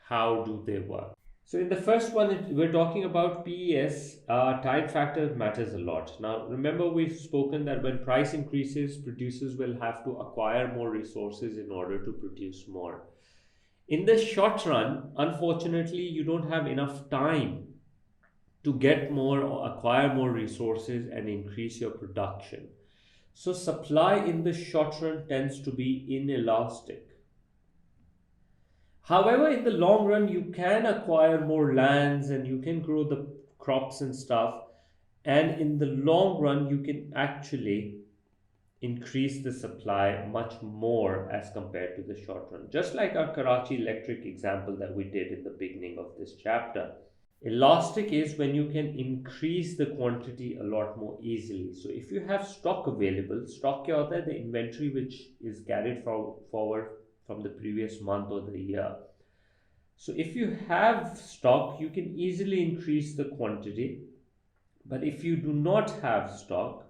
How do they work? So in the first one, we're talking about PES. Time factor matters a lot. Now, remember we've spoken that when price increases, producers will have to acquire more resources in order to produce more. In the short run, unfortunately, you don't have enough time to get more or acquire more resources and increase your production. So supply in the short run tends to be inelastic. However, in the long run, you can acquire more lands and you can grow the crops and stuff. And in the long run, you can actually increase the supply much more as compared to the short run. Just like our Karachi electric example that we did in the beginning of this chapter. Elastic is when you can increase the quantity a lot more easily. So if you have stock available, stock kya hota hai? The inventory which is carried forward from the previous month or the year. So if you have stock, you can easily increase the quantity. But if you do not have stock,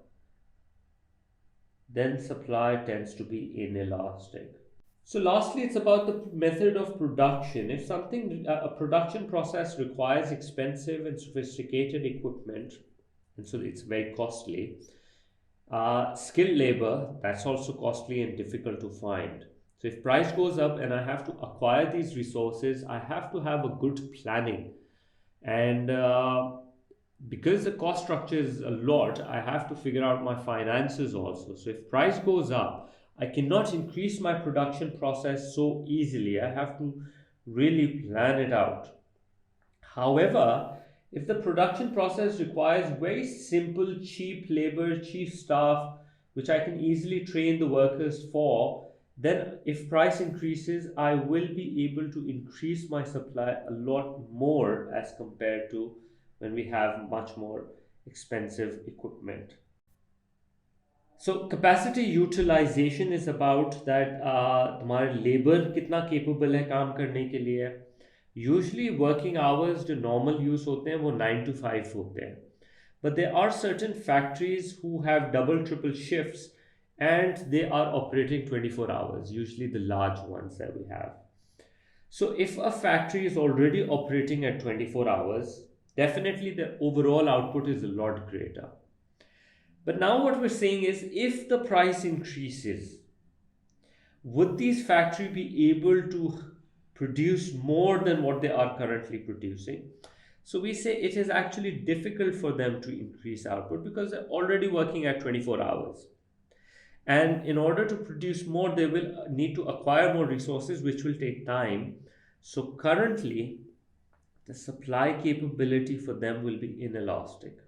then supply tends to be inelastic. So lastly, it's about the method of production. If something, a production process requires expensive and sophisticated equipment, and so it's very costly, skilled labor, that's also costly and difficult to find. So if price goes up and I have to acquire these resources, I have to have a good planning. And because the cost structure is a lot, I have to figure out my finances also. So if price goes up, I cannot increase my production process so easily. I have to really plan it out. However, if the production process requires very simple, cheap labor, cheap staff, which I can easily train the workers for, then if price increases, I will be able to increase my supply a lot more as compared to when we have much more expensive equipment. So capacity utilization is about that तुम्हारे labor कितना capable है काम करने के लिए. Usually working hours जो normal use होते हैं वो 9 to 5 होते हैं. But there are certain factories who have double triple shifts and they are operating 24 hours, usually the large ones that we have. So if a factory is already operating at 24 hours, definitely the overall output is a lot greater. But now what we're saying is if the price increases, would these factories be able to produce more than what they are currently producing? So we say it is actually difficult for them to increase output because they're already working at 24 hours. And in order to produce more, they will need to acquire more resources, which will take time. So currently, the supply capability for them will be inelastic.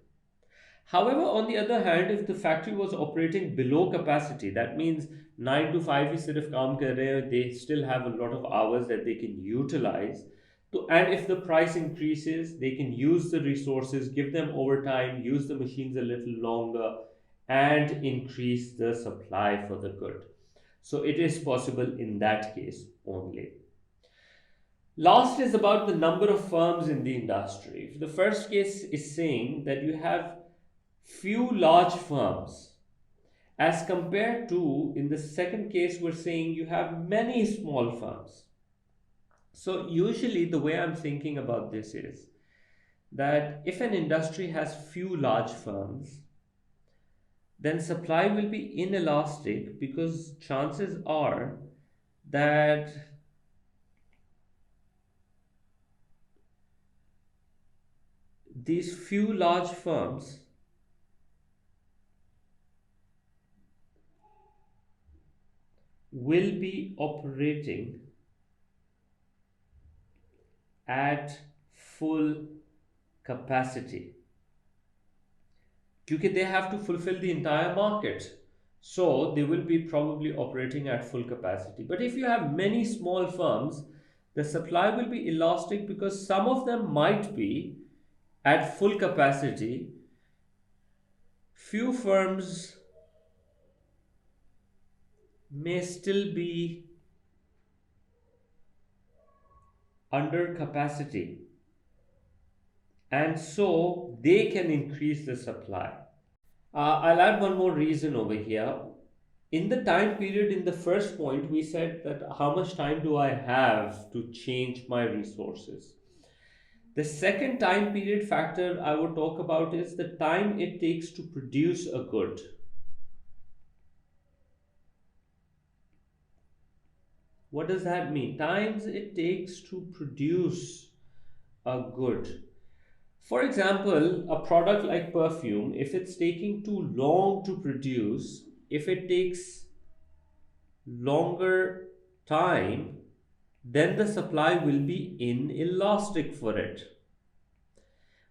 However, on the other hand, if the factory was operating below capacity, that means 9 to 5 ही सिर्फ काम कर रहे हैं, they still have a lot of hours that they can utilize. So, and if the price increases, they can use the resources, give them overtime, use the machines a little longer, and increase the supply for the good. So it is possible in that case only. Last is about the number of firms in the industry. The first case is saying that you have few large firms as compared to in the second case we're saying you have many small firms. So usually the way I'm thinking about this is that if an industry has few large firms, then supply will be inelastic because chances are that these few large firms will be operating at full capacity because they have to fulfill the entire market, so they will be probably operating at full capacity. But if you have many small firms, the supply will be elastic because some of them might be at full capacity, few firms may still be under capacity, and so they can increase the supply. I'll add one more reason over here. In the time period, in the first point, we said that how much time do I have to change my resources. The second time period factor I would talk about is the time it takes to produce a good. What does that mean? Times it takes to produce a good. For example, a product like perfume, if it's taking too long to produce, if it takes longer time, then the supply will be inelastic for it.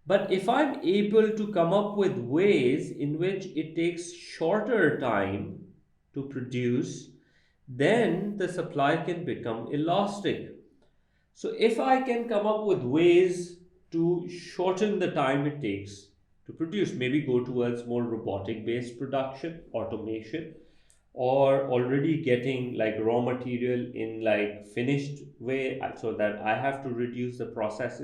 But if I'm able to come up with ways in which it takes shorter time to produce, then the supply can become elastic. So if I can come up with ways to shorten the time it takes to produce, maybe go towards more robotic based production, automation, or already getting like raw material in like finished way so that I have to reduce the process